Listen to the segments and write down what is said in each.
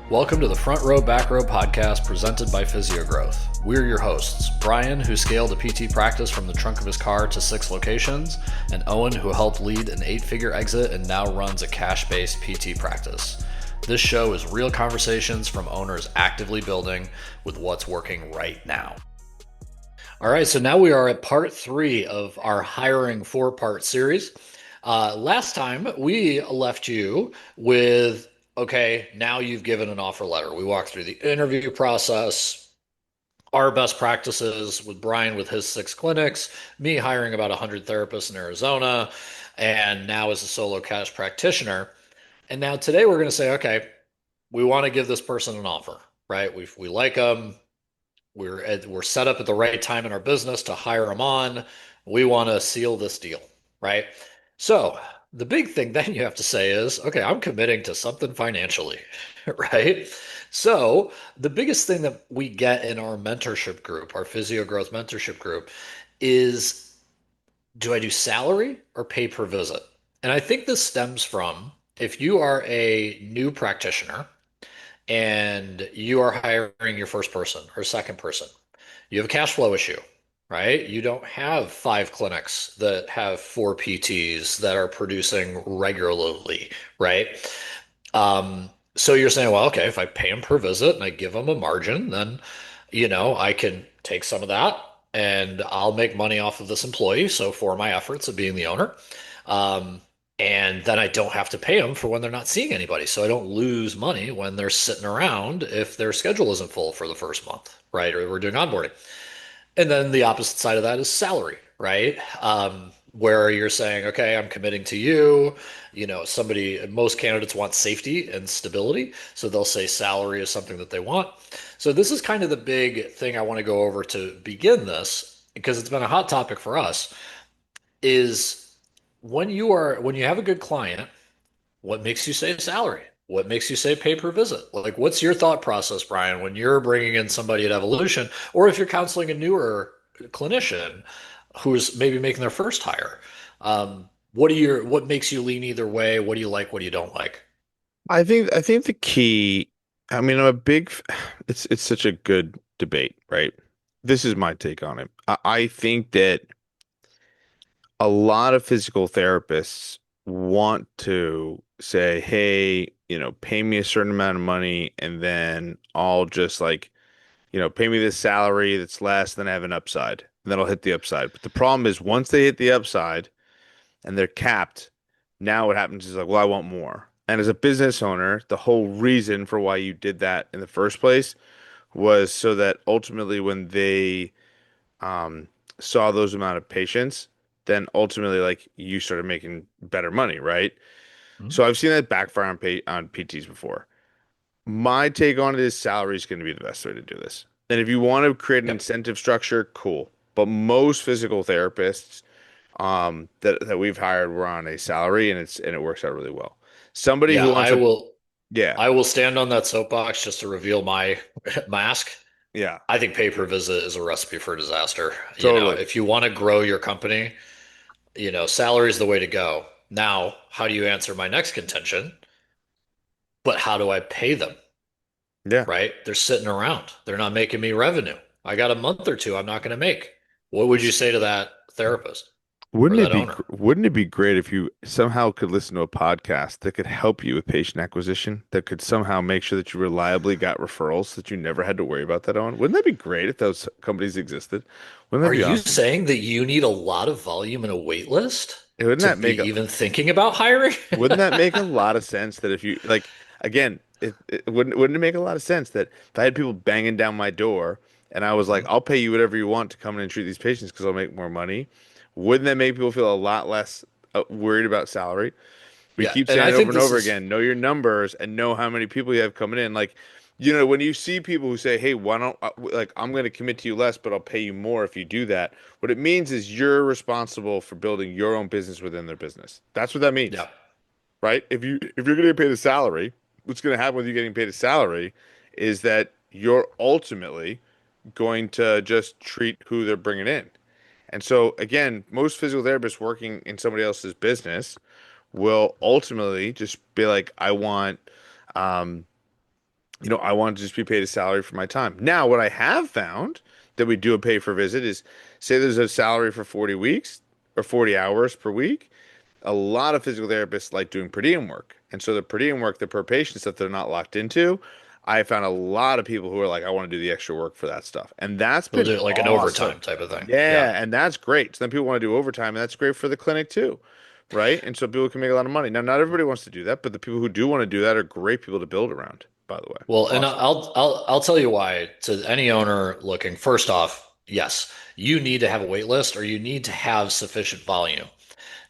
Welcome to the Front Row Back Row podcast presented by Physiogrowth. We're your hosts, Brian, who scaled a PT practice from the trunk of his car to 6 locations, and Owen, who helped lead an 8-figure exit and now runs a cash-based PT practice. This show is real conversations from owners actively building with what's working right now. All right, so now we are at part 3 of our hiring 4-part series. Last time we left you with, okay, now you've given an offer letter. We walked through the interview process, our best practices with Brian with his 6 clinics, me hiring about 100 therapists in Arizona, and now as a solo cash practitioner. And now today we're going to say, okay, we want to give this person an offer, right? We like them. We're set up at the right time in our business to hire them on. We want to seal this deal, right? So the big thing then you have to say is, okay, I'm committing to something financially, right? So the biggest thing that we get in our mentorship group, our Physiogrowth mentorship group, is do I do salary or pay per visit? And I think this stems from if you are a new practitioner and you are hiring your first person or second person, you have a cash flow issue, right? You don't have 5 clinics that have 4 PTs that are producing regularly, right? So you're saying, well, okay, if I pay them per visit and I give them a margin, then, I can take some of that and I'll make money off of this employee. So for my efforts of being the owner. Um, and then I don't have to pay them for when they're not seeing anybody. So I don't lose money when they're sitting around if their schedule isn't full for the first month, right? Or we're doing onboarding. And then the opposite side of that is salary, right? Where you're saying, okay, I'm committing to you. Most candidates want safety and stability. So they'll say salary is something that they want. So this is kind of the big thing I want to go over to begin this, because it's been a hot topic for us, is when you have a good client, what makes you say salary? What makes you say pay per visit? Like, what's your thought process, Brian, when you're bringing in somebody at Evolution, or if you're counseling a newer clinician who's maybe making their first hire? What makes you lean either way? What do you like? What do you don't like? I think the key, I mean, I'm a big, it's such a good debate, right? This is my take on it. I think that a lot of physical therapists want to say, hey, pay me a certain amount of money and then I'll just pay me this salary that's less, then I have an upside. And then I'll hit the upside. But the problem is once they hit the upside and they're capped, now what happens is like, well, I want more. And as a business owner, the whole reason for why you did that in the first place was so that ultimately when they um, saw those amount of patients, then ultimately like you started making better money, right? Hmm? So I've seen that backfire on PTs before. My take on it is salary is going to be the best way to do this. And if you want to create an Yep. incentive structure, cool. But most physical therapists that we've hired were on a salary and it works out really well. Somebody Yeah, who wants I a will. yeah, I will stand on that soapbox just to reveal my mask. yeah, I think pay per visit is a recipe for disaster. totally. If you want to grow your company, salary is the way to go. Now, how do you answer my next contention? But how do I pay them? Yeah. Right? They're sitting around. They're not making me revenue. I got a month or two I'm not going to make. What would you say to that therapist or that owner? Wouldn't it be great if you somehow could listen to a podcast that could help you with patient acquisition, that could somehow make sure that you reliably got referrals, that you never had to worry about that on? Wouldn't that be great if those companies existed? Wouldn't that Are be you awesome? saying that you need a lot of volume and a wait list Wouldn't to that be make a even thinking about hiring? Wouldn't that make a lot of sense that if you like again, wouldn't it make a lot of sense that if I had people banging down my door and I was like, I'll pay you whatever you want to come in and treat these patients because I'll make more money, wouldn't that make people feel a lot less worried about salary? We Yeah, keep and saying I it over think and this over is again, know your numbers and know how many people you have coming in. Like, when you see people who say, "Hey, why don't like I'm going to commit to you less, but I'll pay you more if you do that." What it means is you're responsible for building your own business within their business. That's what that means, yeah. right? If you're going to get paid a salary, what's going to happen with you getting paid a salary is that you're ultimately going to just treat who they're bringing in. And so again, most physical therapists working in somebody else's business will ultimately just be like, I want, um, I want to just be paid a salary for my time. Now, what I have found that we do a pay per visit is, say there's a salary for 40 weeks or 40 hours per week. A lot of physical therapists like doing per diem work. And so the per diem work, the per patient stuff they're not locked into, I found a lot of people who are like, I want to do the extra work for that stuff. And that's They'll been do it like an awesome. overtime type of thing. Yeah. Yeah, and that's great. So then people want to do overtime, and that's great for the clinic too, right? And so people can make a lot of money. Now, not everybody wants to do that, but the people who do want to do that are great people to build around, by the way. Well, and Awesome. I'll tell you why to any owner looking. First off, yes, you need to have a wait list or you need to have sufficient volume.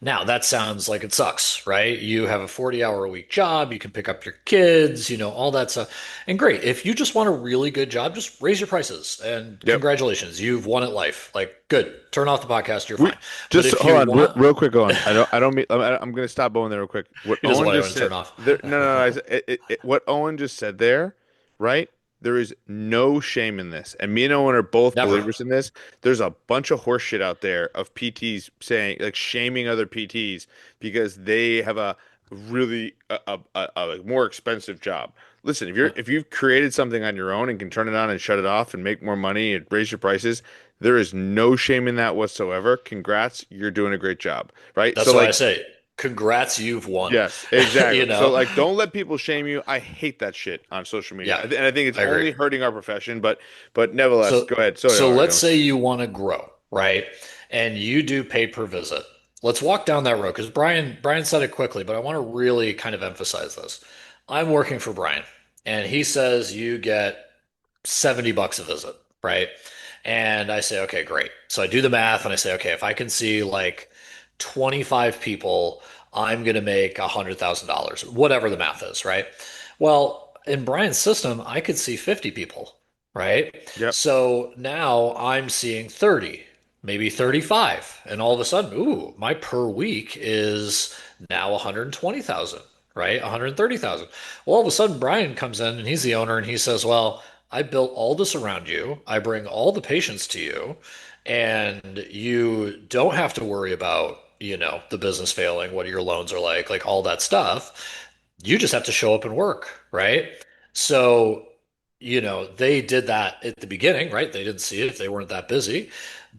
Now, that sounds like it sucks, right? You have a 40-hour a week job, you can pick up your kids, all that stuff. And great. If you just want a really good job, just raise your prices and Yep. congratulations, you've won at life. Like, good. Turn off the podcast, you're We fine. But just if hold you on want, real quick, Owen. I don't mean. I'm going to stop Owen there real quick. What he doesn't Owen want just anyone to said turn off. there. No, no, no. What Owen just said there, right? There is no shame in this, and me and Owen are both Never. believers in this. There's a bunch of horse shit out there of PTs saying like shaming other PTs because they have a really a more expensive job. Listen, if you've created something on your own and can turn it on and shut it off and make more money and raise your prices, there is no shame in that whatsoever. Congrats, you're doing a great job, right? That's So why I like, say, congrats, you've won. yes, You exactly. So know? like, don't let people shame you. I hate that shit on social media, Yeah, and I think it's I agree. only hurting our profession. But nevertheless, So go ahead. Sorry, so let's Owen. say you want to grow, right? And you do pay per visit. Let's walk down that road because Brian said it quickly, but I want to really kind of emphasize this. I'm working for Brian, and he says you get $70 a visit, right? And I say, okay, great. So I do the math and I say, okay, if I can see like 25 people, I'm going to make $100,000, whatever the math is, right? Well, in Brian's system, I could see 50 people, right? Yep. So now I'm seeing 30, maybe 35. And all of a sudden, ooh, my per week is now 120,000, right? 130,000. Well, all of a sudden, Brian comes in and he's the owner and he says, well, I built all this around you. I bring all the patients to you, and you don't have to worry about, the business failing, what your loans are like all that stuff. You just have to show up and work, right? So, they did that at the beginning, right? They didn't see it if they weren't that busy.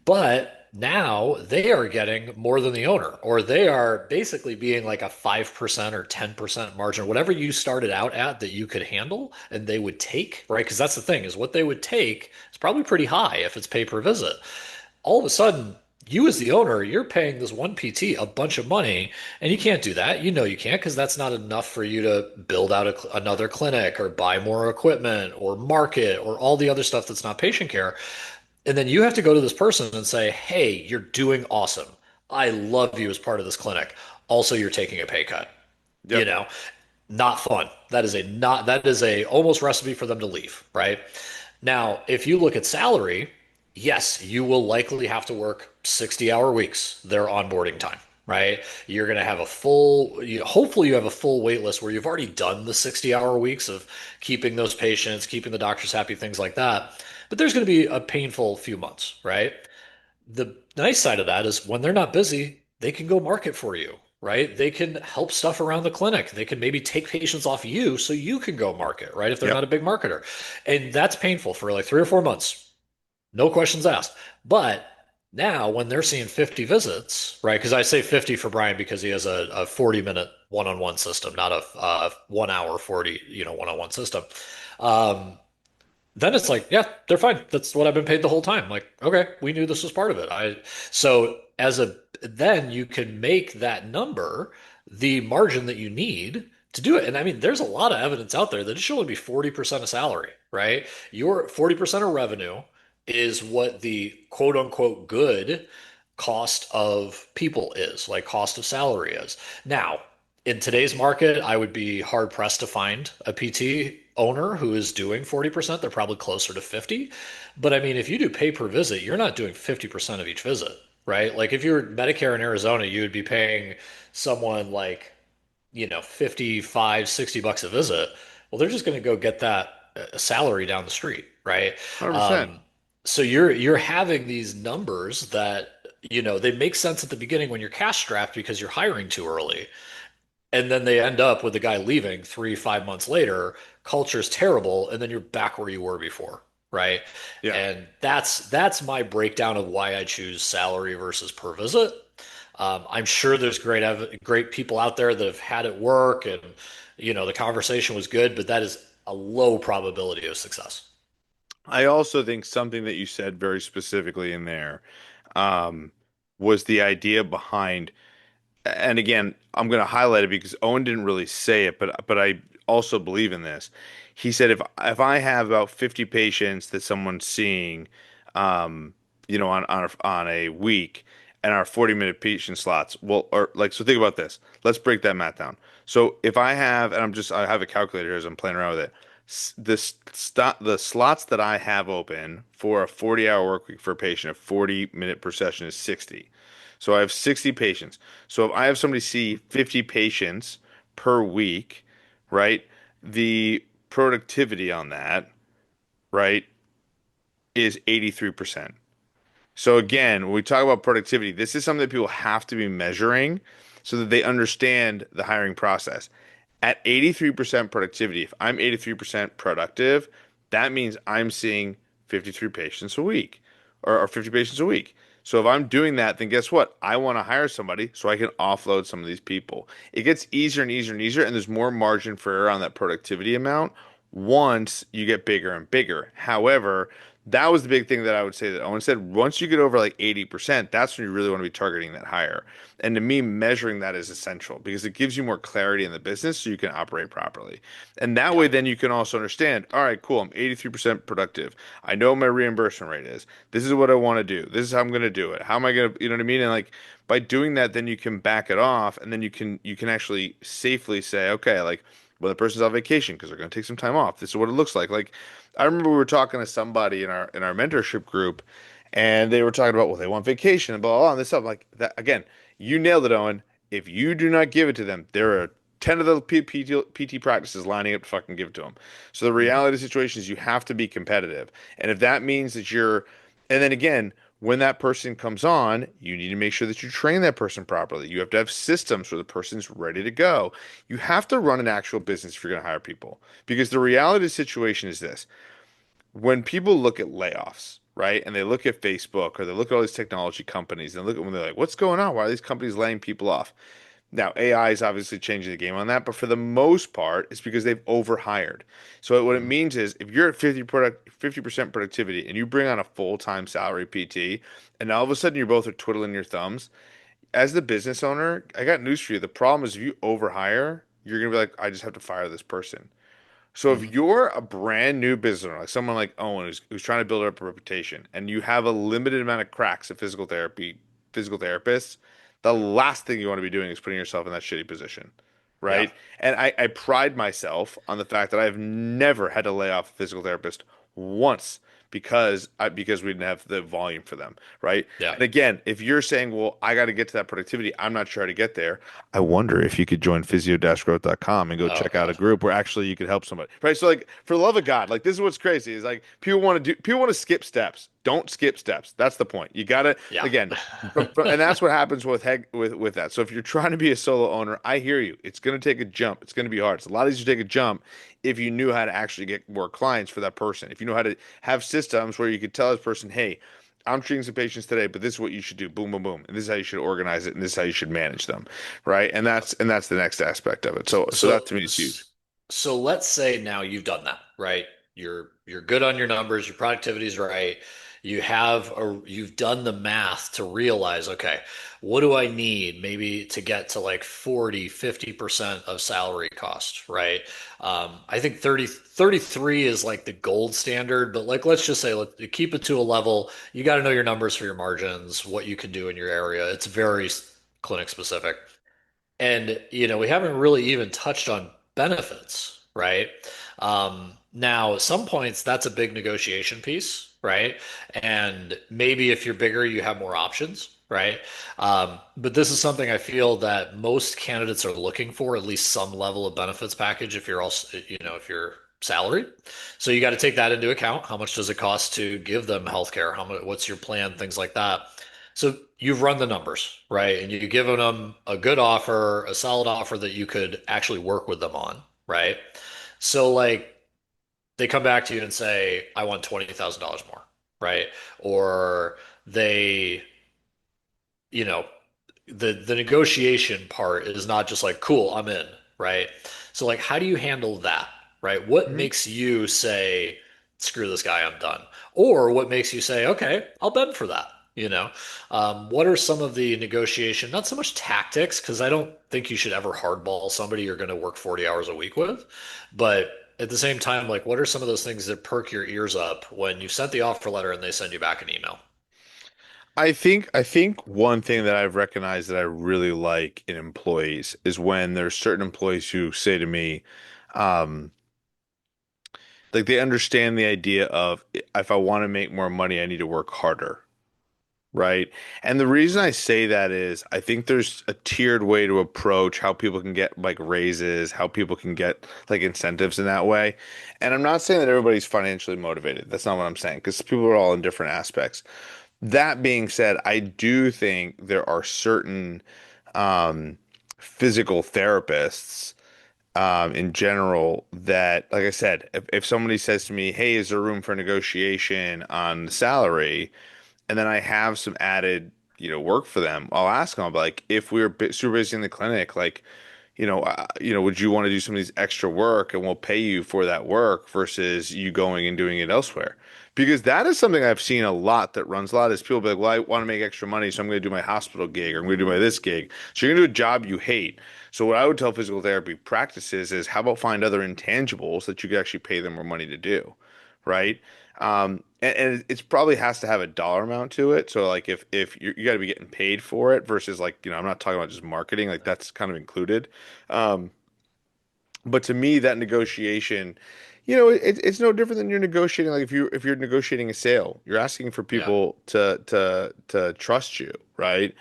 But now they are getting more than the owner, or they are basically being like a 5% or 10% margin, whatever you started out at that you could handle and they would take, right? Because that's the thing is what they would take is probably pretty high if it's pay per visit. All of a sudden, you as the owner, you're paying this one PT a bunch of money, and you can't do that. You know you can't because that's not enough for you to build out another clinic or buy more equipment or market or all the other stuff that's not patient care. And then you have to go to this person and say, hey, you're doing awesome. I love you as part of this clinic. Also, you're taking a pay cut. You Yep. know, not fun. That is a almost recipe for them to leave, right? Now, if you look at salary, yes, you will likely have to work 60-hour weeks, their onboarding time, right? You're going to have hopefully you have a full wait list where you've already done the 60-hour weeks of keeping those patients, keeping the doctors happy, things like that. But there's going to be a painful few months, right? The nice side of that is when they're not busy, they can go market for you, right? They can help stuff around the clinic. They can maybe take patients off you so you can go market, right? If they're Yep. not a big marketer. And that's painful for like 3 or 4 months. No questions asked. But now when they're seeing 50 visits, right? Because I say 50 for Brian because he has a 40-minute one-on-one system, not a 1 hour 40, one-on-one system. Um, then it's like, yeah, they're fine. That's what I've been paid the whole time. Like, okay, we knew this was part of it. So then you can make that number the margin that you need to do it. And I mean, there's a lot of evidence out there that it should only be 40% of salary, right? Your 40% of revenue is what the quote unquote good cost of people is, like cost of salary is. Now, in today's market, I would be hard pressed to find a PT owner who is doing 40%. They're probably closer to 50. But I mean, if you do pay per visit, you're not doing 50% of each visit, right? Like if you're Medicare in Arizona, you would be paying someone like, 55, $60 a visit. Well, they're just going to go get that salary down the street, right? 100%. Um, so you're having these numbers that, they make sense at the beginning when you're cash strapped because you're hiring too early. And then they end up with the guy leaving 3, 5 months later culture's terrible, and then you're back where you were before, right? Yeah. And that's my breakdown of why I choose salary versus per visit. I'm sure there's great people out there that have had it work, and the conversation was good, but that is a low probability of success. I also think something that you said very specifically in there um, was the idea behind, and again, I'm going to highlight it because Owen didn't really say it, but I also believe in this. He said if I have about 50 patients that someone's seeing, on a week, and our 40-minute patient slots, well, or like so, think about this. Let's break that math down. So if I have, and I have a calculator here as I'm playing around with it. The slots that I have open for a 40-hour work week for a patient, a 40-minute per session is 60. So I have 60 patients. So if I have somebody see 50 patients per week, right? The productivity on that, right, is 83%. So again, when we talk about productivity, this is something that people have to be measuring so that they understand the hiring process. At 83% productivity, if I'm 83% productive, that means I'm seeing 53 patients a week or 50 patients a week. So if I'm doing that, then guess what? I want to hire somebody so I can offload some of these people. It gets easier and easier and easier, and there's more margin for error on that productivity amount once you get bigger and bigger. However, that was the big thing that I would say that Owen said. Once you get over like 80%, that's when you really want to be targeting that higher. And to me, measuring that is essential because it gives you more clarity in the business so you can operate properly. And that Yeah. way, then you can also understand, all right, cool, I'm 83% productive. I know what my reimbursement rate is. This is what I want to do. This is how I'm going to do it. How am I going to, you know what I mean? And like by doing that, then you can back it off and then you can actually safely say, okay, like when the person's on vacation because they're going to take some time off. This is what it looks like. Like I remember we were talking to somebody in our mentorship group, and they were talking about, well, they want vacation and blah blah, blah and this stuff. Like that again, you nailed it, Owen. If you do not give it to them, there are 10 of the PT practices lining up to fucking give it to them. So the Mhm. reality of the situation is you have to be competitive. And if that means that and then again, when that person comes on, you need to make sure that you train that person properly. You have to have systems where the person's ready to go. You have to run an actual business if you're going to hire people. Because the reality of the situation is this: when people look at layoffs, right, and they look at Facebook or they look at all these technology companies and look at when they're like, what's going on? Why are these companies laying people off? Now, AI is obviously changing the game on that, but for the most part, it's because they've overhired. So what it Mhm. means is if you're at 50% productivity and you bring on a full-time salary PT, and all of a sudden you're both are twiddling your thumbs, as the business owner, I got news for you. The problem is if you overhire, you're gonna be like, I just have to fire this person. So if Mhm. you're a brand new business owner, like someone like Owen who's trying to build up a reputation, and you have a limited amount of cracks at physical therapists, the last thing you want to be doing is putting yourself in that shitty position, Yeah. right? And I pride myself on the fact that I've never had to lay off a physical therapist once because we didn't have the volume for them, right? Yeah. And again, if you're saying, well, I got to get to that productivity, I'm not sure how to get there. I wonder if you could join physio-growth.com and go Oh check out a God. group where actually you could help somebody. Right. So like for the love of God, like this is what's crazy is like people want to skip steps. Don't skip steps. That's the point. You gotta Yeah. again and that's what happens with that. So if you're trying to be a solo owner, I hear you. It's gonna take a jump. It's gonna be hard. It's a lot easier to take a jump if you knew how to actually get more clients for that person. If you know how to have systems where you could tell this person, hey, I'm treating some patients today, but this is what you should do. Boom, boom, boom. And this is how you should organize it, and this is how you should manage them, right? And Yeah. that's the next aspect of it. So that So, to me is huge. so let's say now you've done that, right? You're good on your numbers, your productivity's right. You've done the math to realize, okay, what do I need maybe to get to like 40, 50% of salary cost, right? I think 33 is like the gold standard, but like let's just say let keep it to a level. You got to know your numbers for your margins, what you can do in your area. It's very clinic specific. And, we haven't really even touched on benefits, right? Now, at some points, that's a big negotiation piece, right? And maybe if you're bigger, you have more options, right? But this is something I feel that most candidates are looking for, at least some level of benefits package if you're also, if you're salaried. So you got to take that into account. How much does it cost to give them healthcare? How much, what's your plan? Things like that. So you've run the numbers, right? And you've given them a good offer, a solid offer that you could actually work with them on, right? So like they come back to you and say, I want $20,000 more, right? Or they, you know, the negotiation part is not just like, cool, I'm in, right? So like, how do you handle that, right? What Mhm. makes you say, screw this guy, I'm done? Or what makes you say, okay, I'll bend for that, you know? What are some of the negotiation, not so much tactics, because I don't think you should ever hardball somebody you're going to work 40 hours a week with, but at the same time, like, what are some of those things that perk your ears up when you sent the offer letter and they send you back an email? I think one thing that I've recognized that I really like in employees is when there's certain employees who say to me, um, like they understand the idea of if I want to make more money, I need to work harder. Right. And the reason I say that is I think there's a tiered way to approach how people can get like raises, how people can get like incentives in that way. And I'm not saying that everybody's financially motivated. That's not what I'm saying because people are all in different aspects. That being said, I do think there are certain um, physical therapists in general that, like I said, if somebody says to me, "Hey, is there room for negotiation on the salary?" and then I have some added, work for them, I'll ask them, I'll be like, if we were super busy in the clinic, like, would you want to do some of these extra work and we'll pay you for that work versus you going and doing it elsewhere? Because that is something I've seen a lot that runs a lot is people be like, well, I want to make extra money, so I'm going to do my hospital gig or I'm going to do my this gig. So you're going to do a job you hate. So what I would tell physical therapy practices is how about find other intangibles that you could actually pay them more money to do, right? And it's probably has to have a dollar amount to it. So like if you got to be getting paid for it versus like, I'm not talking about just marketing, like that's kind of included. Um, but to me, that negotiation, it's no different than you're negotiating. Like if you're negotiating a sale, you're asking for Yeah. people to trust you, right?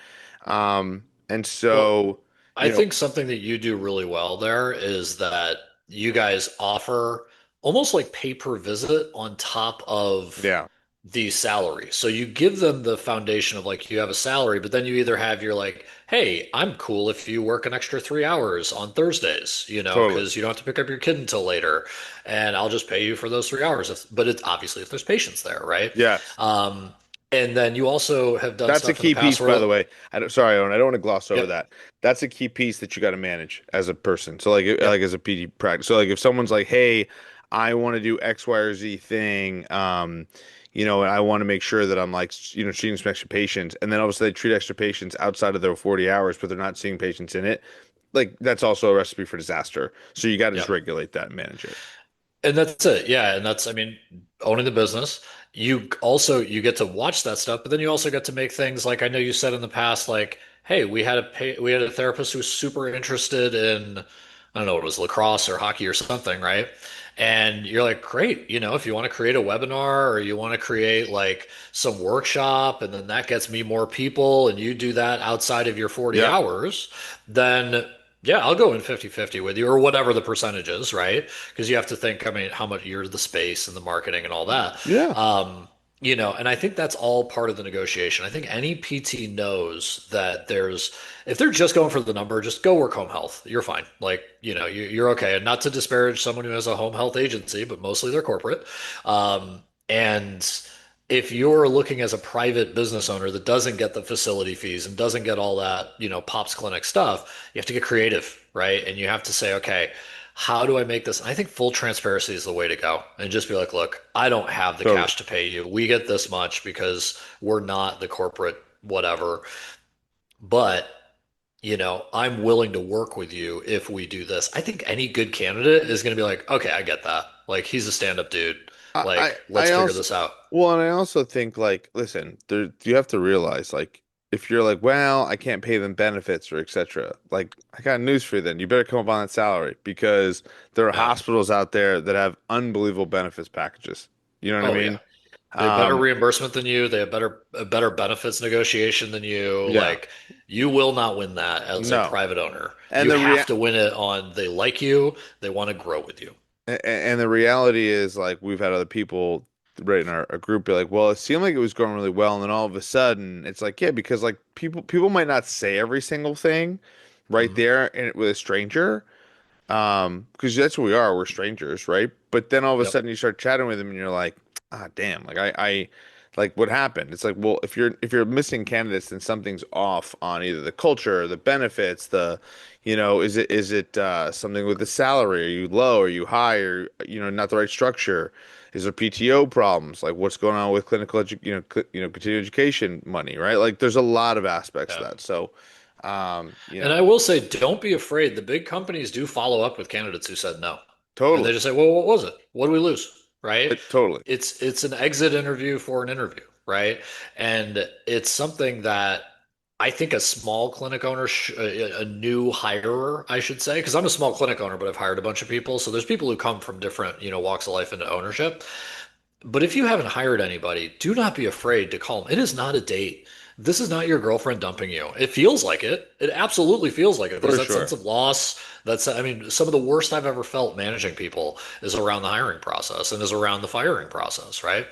And Well, so, I you know, think something that you do really well there is that you guys offer almost like pay per visit on top of yeah, the salary. So you give them the foundation of like you have a salary, but then you either have your like, hey, I'm cool if you work an extra 3 hours on Thursdays, totally. because you don't have to pick up your kid until later, and I'll just pay you for those 3 hours. But it's obviously if there's patients there, right? Yes. Um, and then you also have done That's a stuff in the key past piece, by where, the way. Sorry, Owen, I don't want to gloss over yep, that. That's a key piece that you got to manage as a person. So like yep. as a PD practice. So like if someone's like, "Hey, I want to do X, Y, or Z thing," and I want to make sure that I'm like, treating some extra patients, and then obviously they treat extra patients outside of their 40 hours, but they're not seeing patients in it. Like that's also a recipe for disaster. So you got to just Yep. regulate that and manage it. And that's it. Yeah. And that's, I mean, owning the business. You get to watch that stuff, but then you also get to make things like I know you said in the past, like, hey, we had a therapist who was super interested in, I don't know, it was lacrosse or hockey or something, right? And you're like, great, if you want to create a webinar or you want to create like some workshop and then that gets me more people and you do that outside of your 40 Yeah. hours, then yeah, I'll go in 50-50 with you or whatever the percentage is, right? Because you have to think, I mean, how much you're the space and the marketing and all that. Yeah. Um, and I think that's all part of the negotiation. I think any PT knows that if they're just going for the number, just go work home health. You're fine. Like, you're okay. And not to disparage someone who has a home health agency, but mostly they're corporate. And if you're looking as a private business owner that doesn't get the facility fees and doesn't get all that, Pops Clinic stuff, you have to get creative, right? And you have to say, okay, how do I make this? I think full transparency is the way to go. And just be like, look, I don't have the Totally. cash to pay you. We get this much because we're not the corporate whatever. But, I'm willing to work with you if we do this. I think any good candidate is going to be like, okay, I get that. Like, he's a stand-up dude. I I Like, let's I figure also this out. well, and I also think like, listen, you have to realize like if you're like, well, I can't pay them benefits or etc. Like, I got news for you then. You better come up on that salary because there are Yeah. hospitals out there that have unbelievable benefits packages. You know what I Oh yeah. mean? They have better Um, reimbursement than you. They have a better benefits negotiation than you. yeah, Like you will not win that as a no. private owner. And You the have rea to win it on they like you, they want to grow with you. and the reality is like we've had other people right in our group be like, well, it seemed like it was going really well, and then all of a sudden it's like, yeah, because like people might not say every single thing right Mhm. there and with a stranger. Because that's who we are. We're strangers, right? But then all of a Yep. sudden you start chatting with them and you're like, ah, damn, like like what happened? It's like, well, if you're missing candidates, then something's off on either the culture, the benefits, is it something with the salary? Are you low? Are you high? Or not the right structure? Is there PTO problems? Like what's going on with continuing education money, right? Like there's a lot of aspects to Yeah. that. So, And I will say, don't be afraid. The big companies do follow up with candidates who said no. And they totally, just say, well, what was it? What did we lose? Right? totally. It's an exit interview for an interview, right? And it's something that I think a small clinic owner, a new hirer, I should say, because I'm a small clinic owner, but I've hired a bunch of people. So there's people who come from different, walks of life into ownership. But if you haven't hired anybody, do not be afraid to call them. It is not a date. This is not your girlfriend dumping you. It feels like it. It absolutely feels like it. There's For that sense sure. of loss. I mean, some of the worst I've ever felt managing people is around the hiring process and is around the firing process, right?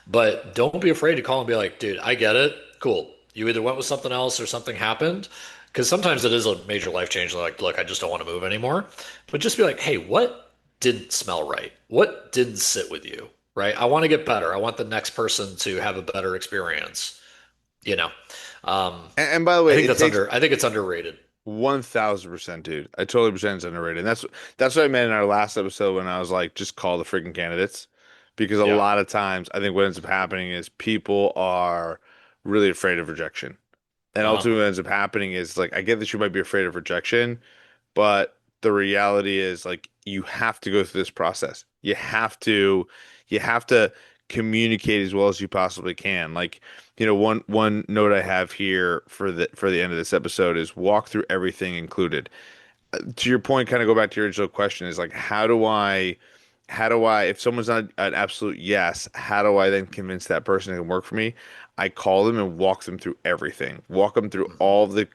But don't be afraid to call and be like, dude, I get it. Cool. You either went with something else or something happened. Because sometimes it is a major life change. Like, look, I just don't want to move anymore. But just be like, hey, what didn't smell right? What didn't sit with you? Right? I want to get better. I want the next person to have a better experience. You know, um, And by the I way, think it that's takes under. I think it's underrated. 1000%, dude. I totally percent it's underrated. And that's what I meant in our last episode when I was like, just call the freaking candidates. Because a Yeah. lot of times I think what ends up happening is people are really afraid of rejection. And Uh-huh. ultimately what ends up happening is like I get that you might be afraid of rejection, but the reality is like you have to go through this process. You have to communicate as well as you possibly can. Like, one note I have here for the end of this episode is walk through everything included. To your point, kind of go back to your original question is like how do I, if someone's not an absolute yes, how do I then convince that person it can work for me? I call them and walk them through everything. Walk them through Mhm. all the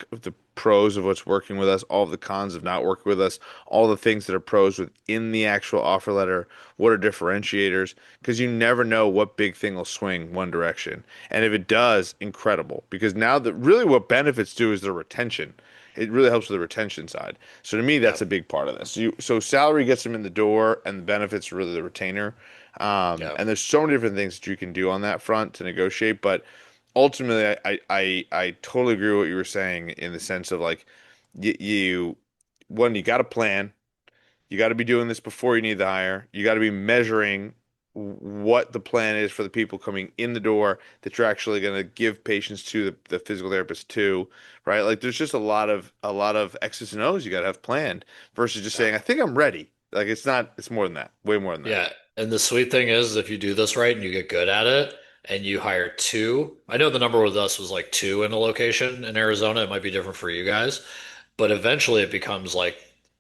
pros of what's working with us, all of the cons of not working with us, all the things that are pros within the actual offer letter. What are differentiators? Because you never know what big thing will swing one direction. And if it does, incredible. Because now that really what benefits do is the retention. It really helps with the retention side. So to me, that's a Yep. big part of this. So salary gets them in the door, and the benefits are really the retainer. Yep. And there's so many different things that you can do on that front to negotiate. But ultimately, I totally agree with what you were saying in the sense of like you one, you got to plan. You got to be doing this before you need the hire. You got to be measuring what the plan is for the people coming in the door that you're actually going to give patients to the physical therapist to, right? Like there's just a lot of X's and O's you got to have planned versus just saying, Yep. I think I'm ready. Like it's not, it's more than that, way more than that. Yeah. And the sweet thing is, if you do this right and you get good at it, and you hire two, I know the number with us was like two in a location in Arizona. It might be different for you guys, but eventually it becomes like,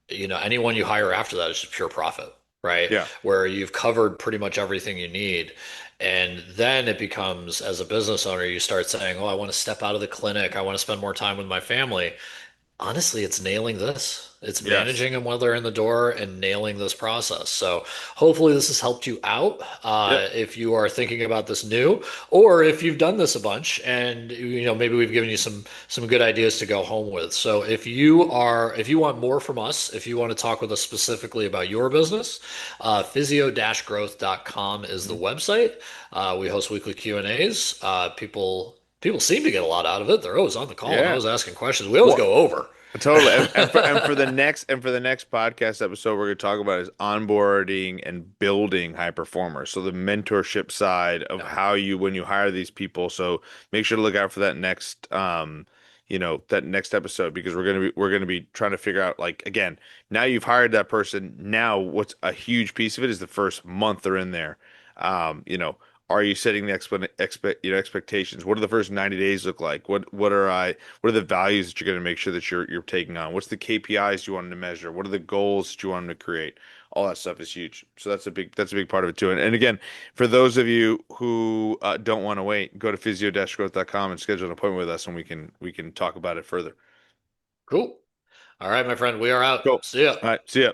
anyone you hire after that is just pure profit, right? Yeah. Where you've covered pretty much everything you need. And then it becomes, as a business owner, you start saying, oh, I want to step out of the clinic. I want to spend more time with my family. Honestly, it's nailing this. It's Yes. managing them while they're in the door and nailing this process. So hopefully this has helped you out. Yep. If you are thinking about this new, or if you've done this a bunch and maybe we've given you some good ideas to go home with. So if you want more from us, if you want to talk with us specifically about your business, physio-growth.com is the Mhm. website. We host weekly Q&As. People seem to get a lot out of it. They're always on the call and Yeah. always asking questions. We always Well, go over. totally. And for the next podcast episode, we're going to talk about is onboarding and building high performers. So the mentorship side of Yeah. how you when you hire these people. So make sure to look out for that next episode because we're going to be trying to figure out like again, now you've hired that person. Now what's a huge piece of it is the first month they're in there. Um, you know, are you setting the expectations? What do the first 90 days look like? What are the values that you're going to make sure that you're taking on? What's the KPIs you want them to measure? What are the goals that you want them to create? All that stuff is huge. So that's a big part of it too. And again, for those of you who don't want to wait, go to physio-growth.com and schedule an appointment with us, and we can talk about it further. Cool. All right, my friend, we are out. Cool. See ya. All right. See ya.